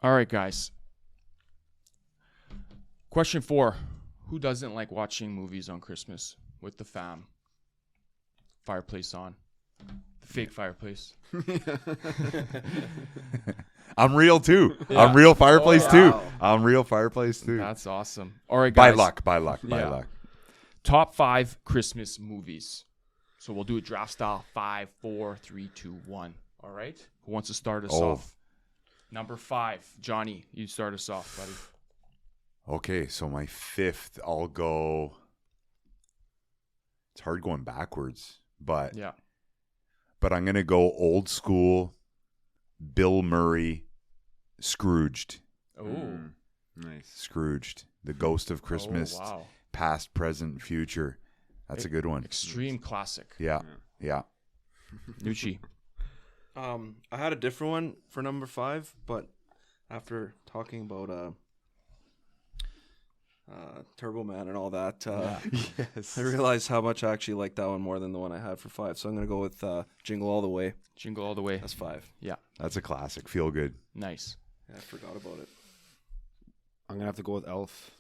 All right, guys. Question 4. Who doesn't like watching movies on Christmas with the fam? Fireplace on. The fake fireplace. I'm real too. Yeah. I'm real fireplace too. Wow. I'm real fireplace too. That's awesome. All right, by guys. luck. Yeah. Top 5 Christmas movies. So we'll do it draft style. 5, 4, 3, 2, 1. All right? Who wants to start us off? Number 5. Johnny, you start us off, buddy. Okay, so my 5th, I'll go. It's hard going backwards, but Yeah. I'm gonna go old school. Bill Murray, Scrooged. Oh. Nice. Scrooged, the ghost of Christmas, Oh, wow. past, present, future. That's a good one. Extreme classic. Yeah. Nucci. I had a different one for number 5, but after talking about Turbo Man and all that, Yes. I realized how much I actually like that one more than the one I had for 5. So I'm gonna go with Jingle All the Way. Jingle All the Way. That's 5. Yeah. That's a classic. Feel good. Nice. Yeah, I forgot about it. I'm gonna have to go with Elf.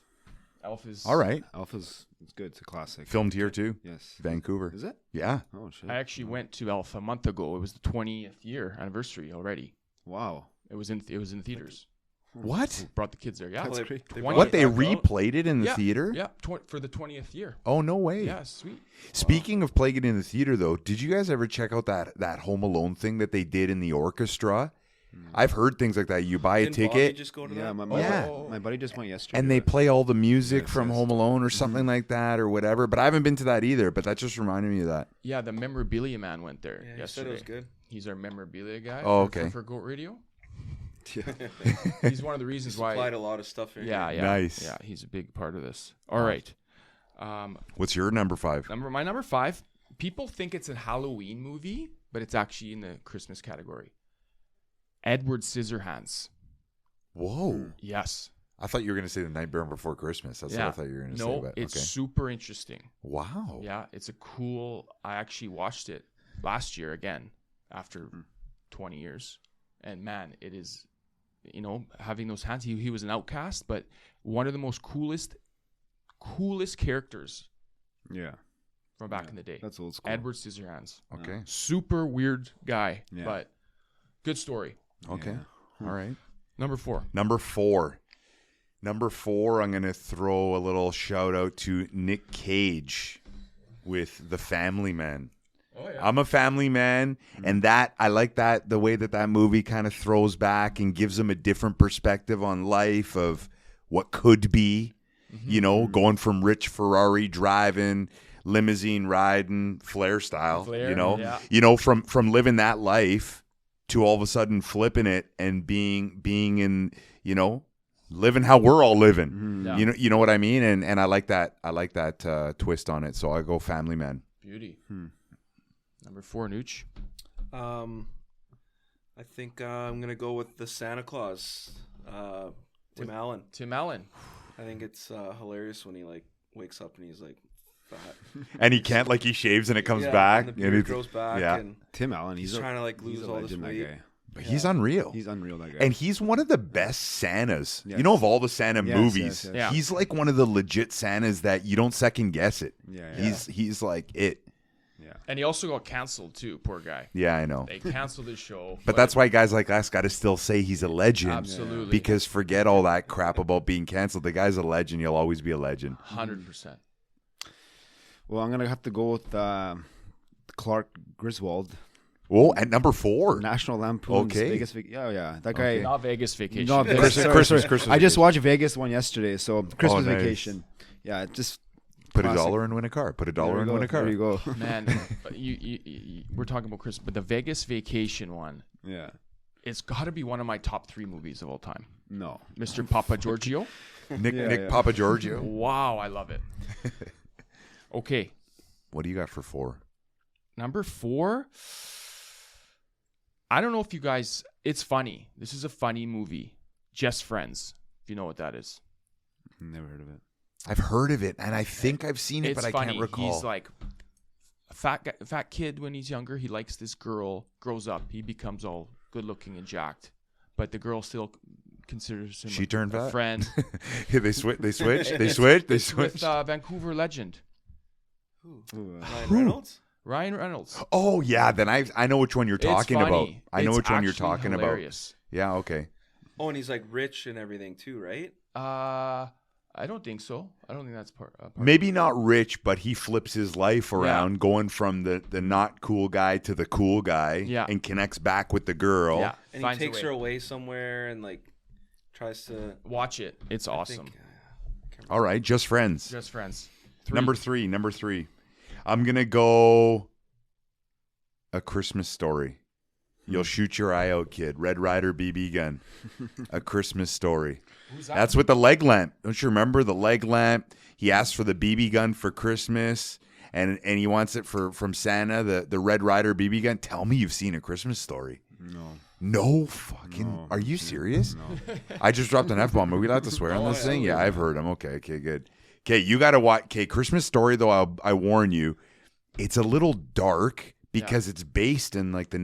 Elf is... All right. Elf is it's good. It's a classic. Filmed here too. Yes. Vancouver. Is it? Yeah. Oh shit. I actually went to Elf a month ago. It was the 20th year anniversary already. Wow. It was in theaters. What? Brought the kids there. Yeah. That's They- great. they 20 What, they brought it back out? replayed it in the Yeah. theater? Yeah. For the 20th year. Oh, no way. Yeah. Sweet. Speaking of playing it in the theater, though, did you guys ever check out that Home Alone thing that they did in the orchestra? I've heard things like that. You buy a Didn't Bobby ticket just go to Yeah, that? Yeah. my buddy just went yesterday. and they play all the music Yes, from yes. Home Alone or something like that or whatever. But I haven't been to that either. But that just reminded me of that. Yeah. The memorabilia man went there Yeah, he said yesterday. it was good. He's our memorabilia guy. Oh, for- okay. For Goat Radio. Yeah. He's one of the reasons Supplied why. a lot of stuff in Yeah. here. Yeah. Nice. Yeah. He's a big part of this. All right. What's your number 5? My number 5. People think it's a Halloween movie, but it's actually in the Christmas category. Edward Scissorhands. Whoa. Yes. I thought you were going to say The Nightmare Before Christmas. That's what I thought you were going to say. No, But it's okay. super interesting. Wow. Yeah, it's a cool. I actually watched it last year again after 20 years, and man, it is, having those hands. He was an outcast, but one of the most coolest characters Yeah. from back in the day. That's old school. Edward Scissorhands. Okay. Super weird guy, Yeah. but good story. Okay. Yeah. All right. Number 4. Number 4, I'm going to throw a little shout out to Nick Cage with The Family Man. Oh yeah. I'm a family man, and that I like that the way that movie kind of throws back and gives him a different perspective on life of what could be, going from rich Ferrari driving, limousine riding, Flair style, Flair, yeah. From living that life to all of a sudden flipping it and being in, living how we're all living. Yeah. You know what I mean? And I like that. I like that twist on it. So I go Family Man. Beauty. Number 4, Nooch. I think I'm gonna go with the Santa Claus, Tim Allen. Tim Allen. I think it's hilarious when he wakes up and he's fat. And he can't, he shaves and it comes Yeah, back. and the and beard it's- grows back. yeah. And Tim Allen. he's trying to lose he's a all this legend, weight. that guy. But he's unreal. He's unreal. That guy. And he's one of the best Santas. Yes. You know, of all the Santa Yes, movies, yes, yes. Yeah. he's like one of the legit Santas that you don't second guess it. Yeah. He's like it. Yeah. And he also got canceled too, poor guy. Yeah, I know. They canceled his show. But that's why guys like us got to still say he's a legend. Absolutely. Because forget all that crap about being canceled. The guy's a legend. He'll always be a legend. 100%. Well, I'm gonna have to go with Clark Griswold. Oh, at number 4. National Lampoon's Okay. Vegas. That guy. Not Vegas Vacation. No, Christmas I just watched Vegas one yesterday, so Christmas nice. Vacation. Yeah, just Put classic. $1 and win a car. Put $1 There and you win a go. car. There you go. Man, we're talking about Christmas, but the Vegas Vacation one, Yeah. it's got to be one of my top 3 movies of all time. No. Mr. Papa Giorgio. Nick Papa Giorgio. Wow, I love it. Okay, What do you got for 4? number 4. I don't know if you guys. It's funny. This is a funny movie. Just Friends. If you know what that is. Never heard of it. I've heard of it, and I think I've seen it, It's but I funny. can't recall. He's like a fat kid when he's younger. He likes this girl. Grows up, he becomes all good looking and jacked. But the girl still considers him She turned a fat? friend. Yeah, they switch. They switch. They It's switch. They with switch. Vancouver legend Ryan Reynolds? Ryan Reynolds. Oh yeah, then I know which one you're talking It's about. funny. I know It's which one you're actually talking hilarious. about. Yeah. Okay. Oh, and he's like rich and everything too, right? I don't think so. I don't think that's part. Maybe not rich, but he flips his life around, going from the not cool guy to the cool guy, Yeah. and connects back with the girl. Yeah, And finds he a takes way. her away somewhere and like tries to. Watch it. It's I awesome. think, All right, just friends. Just friends. Number three. I'm gonna go A Christmas Story. You'll shoot your eye out, kid. Red Ryder BB gun. A Christmas Story. Who's that? That's with the leg lamp. Don't you remember the leg lamp? He asked for the BB gun for Christmas, and he wants it from Santa, the Red Ryder BB gun. Tell me you've seen A Christmas Story. No fucking. No. Are you serious? No. I just dropped an F bomb. Are we allowed to swear on this thing? Yeah, I've heard him. Okay, good. Okay, you got to watch. Okay, Christmas Story, though, I warn you, it's a little dark because it's based in like the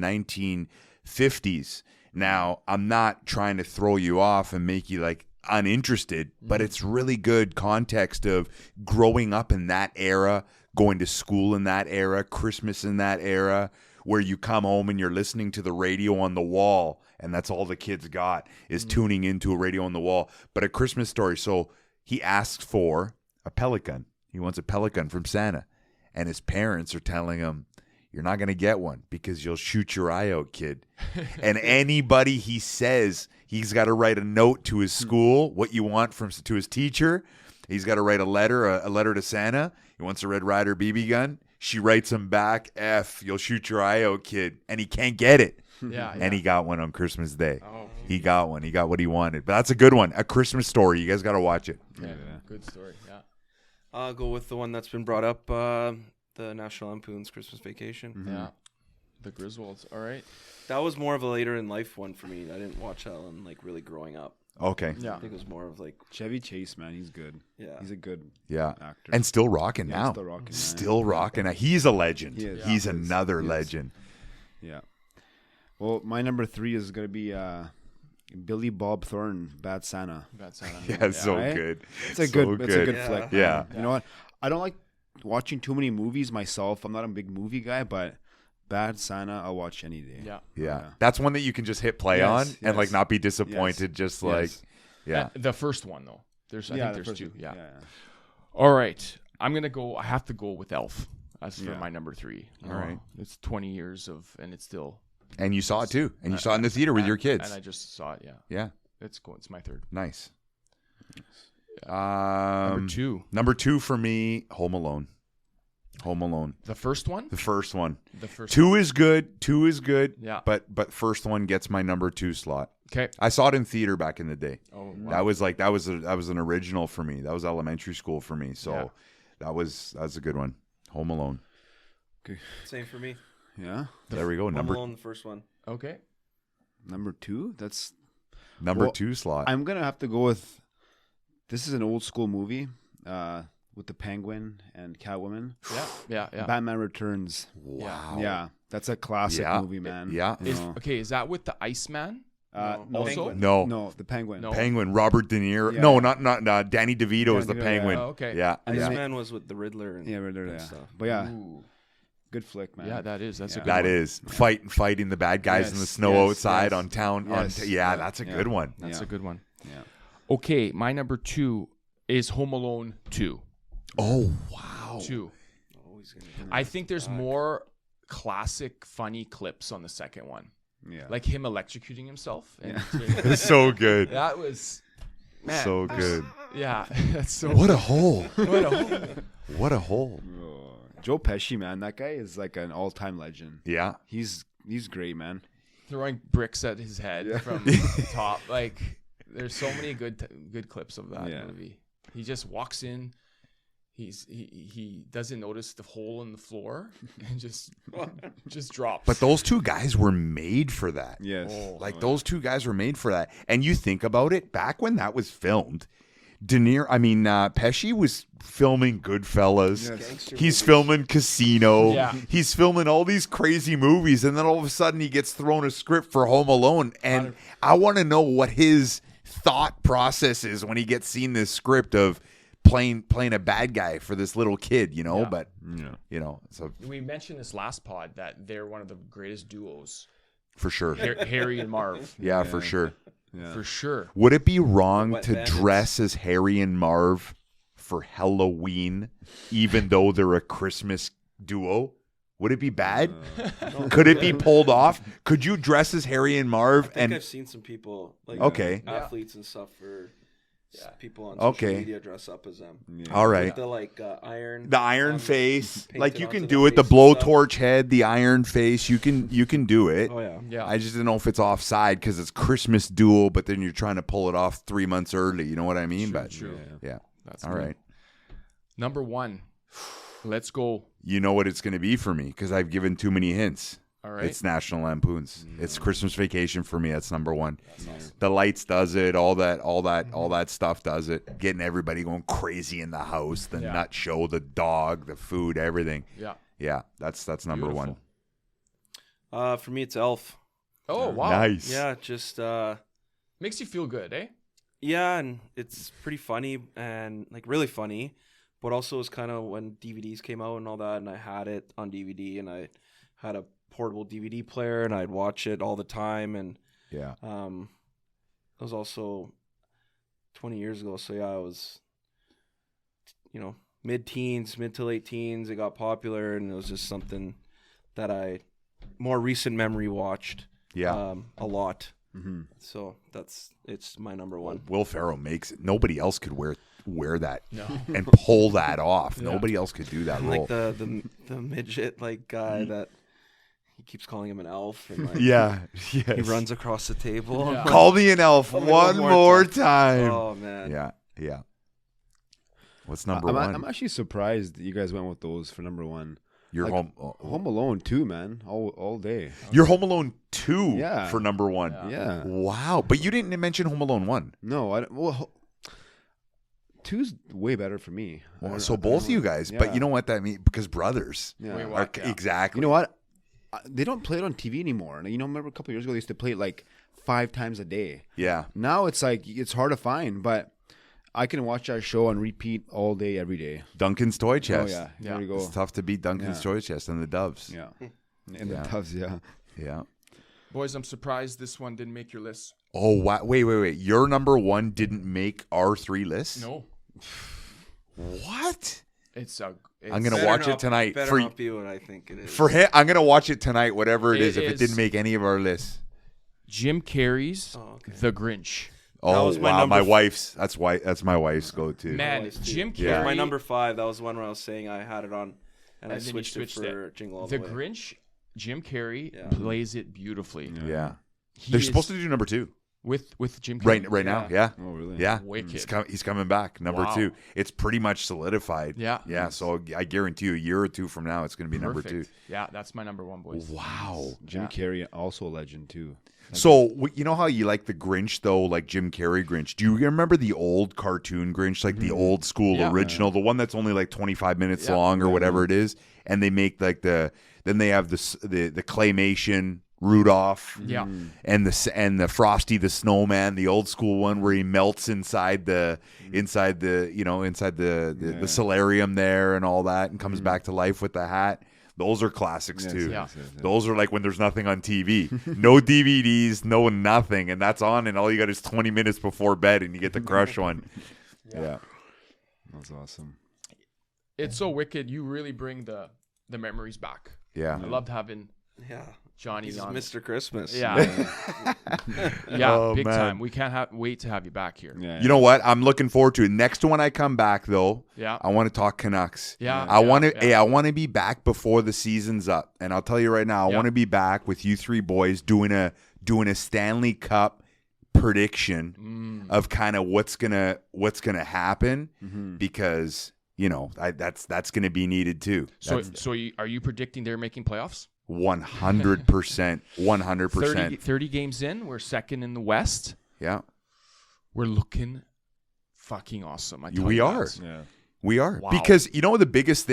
1950s. Now, I'm not trying to throw you off and make you like uninterested, but it's really good context of growing up in that era, going to school in that era, Christmas in that era, where you come home and you're listening to the radio on the wall, and that's all the kids got is tuning into a radio on the wall. But A Christmas Story. So he asks for a pellet gun. He wants a pellet gun from Santa, and his parents are telling him, "You're not going to get one because you'll shoot your eye out, kid." And anybody he says, he's got to write a note to his school, what you want to his teacher. He's got to write a letter to Santa. He wants a Red Ryder BB gun. She writes him back, "F, you'll shoot your eye out, kid." And he can't get it. Yeah. And he got one on Christmas Day. Oh, He got one. He got what he wanted. But that's a good one. A Christmas Story. You guys got to watch it. yeah. Good story. Yeah. I'll go with the one that's been brought up, the National Lampoon's Christmas Vacation. Yeah. The Griswolds. All right. That was more of a later in life one for me. I didn't watch that one like really growing up. Okay. Yeah. I think it was more of like, Chevy Chase, man, he's good. yeah. He's a good Yeah. actor. And still rocking Yeah, now. still rocking, man. Still rocking. He's a legend. He is. He's He is. another He is. legend. Yeah. Well, my number 3 is gonna be Billy Bob Thornton, Bad Santa. Bad Santa. Yeah, it's so Right? good. It's a So good. It's a good Yeah. flick. Yeah. You know what? I don't like watching too many movies myself. I'm not a big movie guy, but Bad Santa, I'll watch any day. Yeah. Yeah. That's one that you can just hit play Yes, on and like yes. not be disappointed. Just like, Yes. yeah. The first one though. I think the there's first two. one. Yeah. All right. I'm gonna go. I have to go with Elf. As for Yeah. my number 3. All right. It's 20 years and it's still. And you saw it too. And you saw it in the theater with your kids. And I just saw it. Yeah. Yeah. It's cool. It's my third. Nice. Number 2. Number 2 for me, Home Alone. Home Alone. The first one. The first one. The first. 2 is good. 2 is good. Yeah. But first one gets my number 2 slot. Okay. I saw it in theater back in the day. Oh. That was an original for me. That was elementary school for me. So Yeah. that was a good one. Home Alone. Same for me. Yeah. There we go. Home Number Alone, the first one. Okay. Number 2. That's. number Well, 2 slot. I'm gonna have to go with. This is an old school movie, with the Penguin and Catwoman. Yeah. Batman Returns. Wow. Yeah, that's a classic Yeah. movie, man. Yeah. You Is know. is that with the Iceman? No, no, also? Penguin. No. no, the Penguin. No. Penguin. Robert De Niro. Yeah. No, not Danny DeVito is the DeVito, Penguin. Oh, okay. Yeah. And then- Iceman was with the Riddler and, Yeah, right there, and yeah. stuff. But yeah, Ooh. good flick, man. Yeah, that is. That's a Yeah. good That one. is fighting the bad guys in the Yes, snow yes, outside yes. on town. Yes. Yeah, Yeah. that's a Yeah. good one. That's Yeah. a good one. Yeah. Okay, my number 2 is Home Alone 2. Oh wow. 2. Always gonna I think there's more classic funny clips on the second one. Yeah. Like him electrocuting himself. And It's so good. that was man. So good. Yeah, that's so What a hole. what a whole- What a hole. Oh, Joe Pesci, man, that guy is like an all-time legend. Yeah. He's great, man. throwing bricks at his head Yeah. from the top. Like there's so many good clips of that Yeah. movie. He just walks in. He doesn't notice the hole in the floor and just drops. But those two guys were made for that. Yes. Like those two guys were made for that. And you think about it, back when that was filmed, Pesci was filming Goodfellas. Yes. Gangster He's movies. filming Casino. Yeah. He's filming all these crazy movies. And then all of a sudden he gets thrown a script for Home Alone. And I want to know what his thought process is when he gets seen this script of playing a bad guy for this little kid, you know. Yeah. But you know, so We mentioned this last pod that they're one of the greatest duos, for sure, Harry and Marv. yeah, for sure. Yeah. For sure. Would it be wrong Wet to bandits. dress as Harry and Marv for Halloween, even though they're a Christmas duo? Would it be bad? Could it be pulled off? Could you dress as Harry and Marv? I think And I've seen some people like Okay. athletes and stuff for people on Okay. social media dress up as them. all right, With the like iron. the iron on- face, painted like you onto can the do it. The face and stuff. blowtorch head, the iron face. You can do it. Oh yeah. Yeah. I just didn't know if it's offside because it's Christmas duel, but then you're trying to pull it off 3 months early. You know what I mean? But true. yeah, That's all good. right. Number 1. Let's go. You know what it's going to be for me because I've given too many hints. All right. It's National Lampoons. It's Christmas Vacation for me. That's number one. The lights does it. All that stuff does it. Getting everybody going crazy in the house. The Yeah. nut show, the dog, the food, everything. Yeah. Yeah, that's number Beautiful. one. For me, it's Elf. Oh, wow. Nice. Yeah, just Makes you feel good, eh? yeah, and it's pretty funny and like really funny, but also it's kind of when DVDs came out and all that, and I had it on DVD, and I had a portable DVD player, and I'd watch it all the time, and Yeah. it was also 20 years ago, so yeah, I was, mid to late teens. It got popular, and it was just something that I more recent memory watched Yeah. a lot. Mm-hmm. So it's my number one. Will Ferrell makes it. Nobody else could wear that No. and pull that off. Yeah. Nobody else could do that And role. like the midget like guy that he keeps calling him an elf, and like yeah. he Yes. runs across the table. Yeah. Call me an elf Call me one more time. Oh man. Yeah. Yeah. What's number I'm, one? I'm actually surprised that you guys went with those for number one. You're like, Home Alone too, man, all day. You're Home Alone 2 Yeah. for number one. Yeah. Wow. But you didn't mention Home Alone 1. No, two's way better for me. I Well, don't- so I don't both of know. you guys. Yeah. But you know what that means? Because brothers. Yeah. Wait, Are- what? Yeah. Exactly. You know what? They don't play it on TV anymore. You know, remember a couple years ago they used to play it like 5 times a day. Yeah. Now it's like it's hard to find, but I can watch that show on repeat all day, every day. Duncan's Toy Chest. Oh yeah, Yeah. there we go. It's tough to beat Duncan's Yeah. Toy Chest and the Doves. Yeah, and Yeah. the Doves. Yeah, Yeah. Boys, I'm surprised this one didn't make your list. Oh, wow. Wait. Your number one didn't make our 3 lists? No. What? It's I'm gonna Better watch it not- try Better for- not be what I think it is. For him, I'm going to watch it tonight, whatever it It is, if it is- didn't make any of our lists. Jim Carrey's Oh, okay. The Grinch. Oh, was my wow. number My f- wife's, that's my wife's go-to. Man, Always too. Jim Carrey. Yeah. My number 5. That was one where I was saying I had it on, and I And then you switched it switched for Jingle All The the Way. Grinch, Jim Carrey Yeah. plays it beautifully. Yeah. He They're is- supposed to do number 2 with Jim Carrey. right now. Yeah. Oh really? Yeah. Wicked. He's coming back, number Wow. 2. It's pretty much solidified. Yeah. Yeah, so I guarantee you a year or two from now, it's going to be number 2. Perfect. Yeah, that's my number one, boys. Wow. Jim Yeah. Carrey, also a legend too. So you know how you like the Grinch though, like Jim Carrey Grinch. Do you remember the old cartoon Grinch, like the old school Yeah. original, the one that's only like 25 minutes Yeah. long or whatever it is, and they make like then they have the claymation Rudolph, Yeah. and the Frosty the Snowman, the old school one where he melts inside the solarium there and all that, and comes back to life with the hat. Those are classics Yes, too. Yeah. yes, yes, yes. Those are like when there's nothing on TV, no DVDs, no nothing, and that's on, and all you got is 20 minutes before bed, and you get the crush one. Yeah. That's awesome. It's so wicked. You really bring the memories back. Yeah. I loved having Yeah. Johnny He's on. Mr. Christmas. Yeah. Yeah, Oh, big man. time. We can't wait to have you back here. Yeah. You know what? I'm looking forward to it. Next one I come back though, Yeah. I want to talk Canucks. Yeah. I want to. yeah. Hey, I want to be back before the season's up, and I'll tell you right now, I Yeah. want to be back with you 3 boys doing a Stanley Cup prediction of kind of what's gonna happen, because that's gonna be needed too. So are you predicting they're making playoffs? 100%, 100%. 30 games in, we're second in the West. Yeah, We're looking fucking awesome. I tell we you are. that. Yeah. We are. Wow. Because the biggest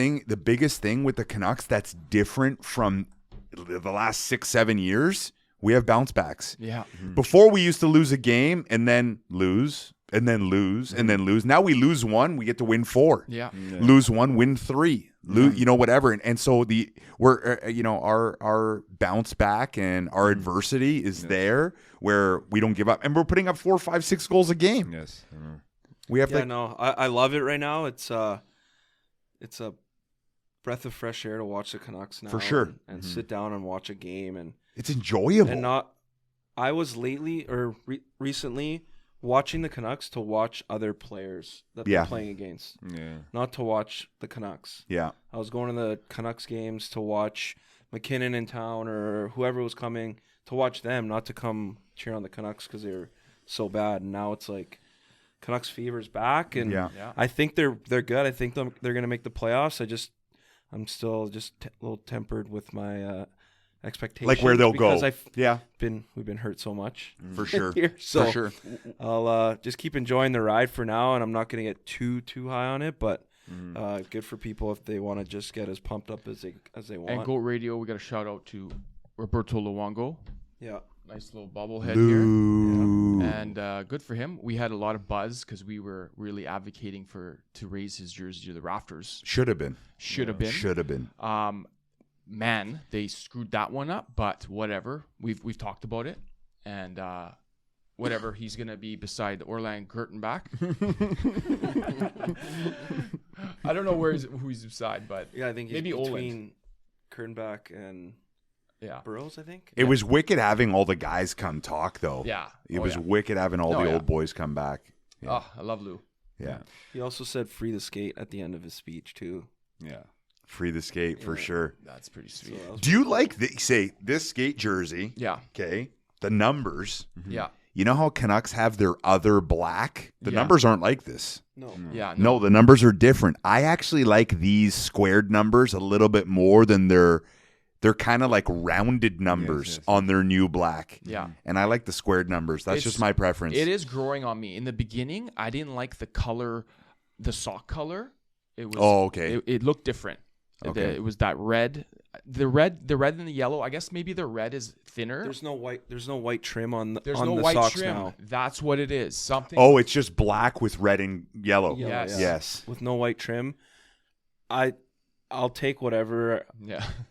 thing with the Canucks that's different from the last 6-7 years, We have bounce backs. Yeah. Before we used to lose a game and then lose and then lose and then lose. Now we lose one, we get to win 4. Yeah. Lose 1, win 3. You know, whatever. And so we're our bounce back and our adversity is there where we don't give up, and we're putting up 4, 5, 6 goals a game. Yes. We have I love it right now. It's a breath of fresh air to watch the Canucks now. For sure. And sit down and watch a game, and it's enjoyable. And I was recently watching the Canucks to watch other players that they're playing against. Yeah. Not to watch the Canucks. Yeah. I was going to the Canucks games to watch McKinnon in town or whoever was coming, to watch them, not to come cheer on the Canucks because they're so bad. And now it's like Canucks fever's back, and I think they're good. I think they're going to make the playoffs. I'm still just a little tempered with my expectations, like where they'll go. Because we've been hurt so much for sure. here. So for sure. I'll just keep enjoying the ride for now, and I'm not going to get too high on it, but good for people if they want to just get as pumped up as they want. And Goat Radio, we got a shout out to Roberto Luongo. Yeah. Nice little bobblehead here. Yeah. And good for him. We had a lot of buzz because we were really advocating to raise his jersey to the rafters. Should have been. Should have been. Man, they screwed that one up, but whatever. We've talked about it, and whatever. He's gonna be beside Orland Kurtenbach. I don't know who he's beside, but I think he's maybe between Kurtenbach and Burrows. I think it was wicked having all the guys come talk, though. Yeah, it was wicked having all the old boys come back. Yeah. Oh, I love Lou. Yeah. He also said "free the skate" at the end of his speech too. Yeah. Free the skate for sure. That's pretty sweet. So Do you like this skate jersey? Yeah. Okay. The numbers. Yeah. You know how Canucks have their other black? The numbers aren't like this. No. Yeah. No, the numbers are different. I actually like these squared numbers a little bit more than they're kind of like rounded numbers on their new black. Yeah. And I like the squared numbers. That's just my preference. It is growing on me. In the beginning, I didn't like the color, the sock color. It was okay. It looked different. Okay. It was that red. The red and the yellow. I guess maybe the red is thinner. There's no white trim on the There's on no the white socks trim. now. That's what it is. Something. Oh, it's just black with red and yellow. Yes. Yes. With no white trim. I'll take whatever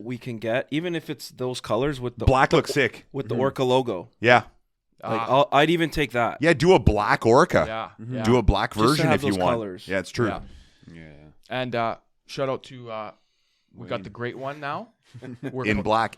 we can get, even if it's those colors with the black looks sick with the Orca logo. Yeah. Like I'd even take that. Yeah, do a black Orca. Yeah. Do a black Just to version have if you those want. colors. Yeah, it's true. Yeah. And shout out to we got the great one now. We're in black.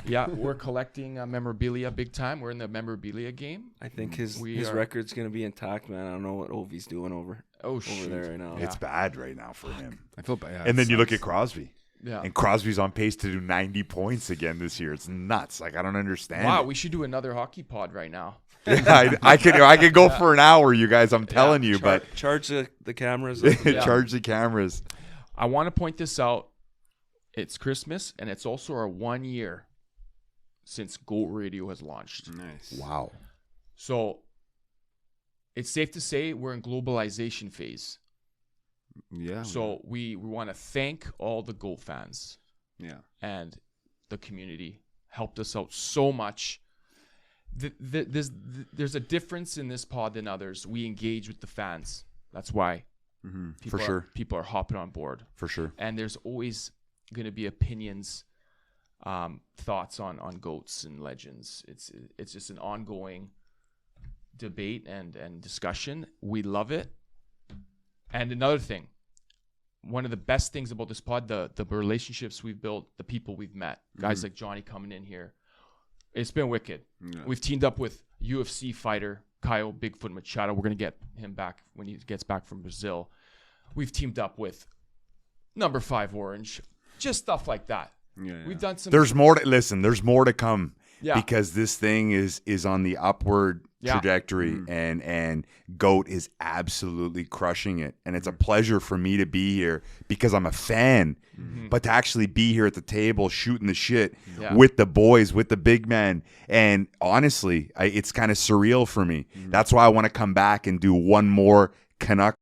Yeah, we're collecting memorabilia big time. We're in the memorabilia game. I think his record's gonna be intact, man. I don't know what Ovi's doing over there right now. It's bad right now for him. I feel bad. And then you look at Crosby. Yeah. And Crosby's on pace to do 90 points again this year. It's nuts. Like, I don't understand. Wow, it. we should do another hockey pod right now. I could go for an hour, you guys. I'm telling you, but charge the cameras. charge the cameras. I want to point this out. It's Christmas, and it's also our 1 year since Goat Radio has launched. Nice. Wow. So it's safe to say we're in globalization phase. Yeah. So we want to thank all the Goat fans. Yeah. And the community helped us out so much. There's a difference in this pod than others. We engage with the fans. That's why. For sure. People are hopping on board. For sure. And there's always going to be opinions, thoughts on goats and legends. It's just an ongoing debate and discussion. We love it. And another thing, one of the best things about this pod, the relationships we've built, the people we've met, guys like Johnny coming in here, it's been wicked. Yeah. We've teamed up with UFC fighter Kyle Bigfoot Machado. We're going to get him back when he gets back from Brazil. We've teamed up with number 5 Orange. Just stuff like that. Yeah. We've done some. There's more there's more to come. Yeah. Because this thing is on the upward trajectory, and Goat is absolutely crushing it. And it's a pleasure for me to be here because I'm a fan, but to actually be here at the table shooting the shit with the boys, with the big men. And honestly, it's kind of surreal for me. That's why I want to come back and do one more Canuck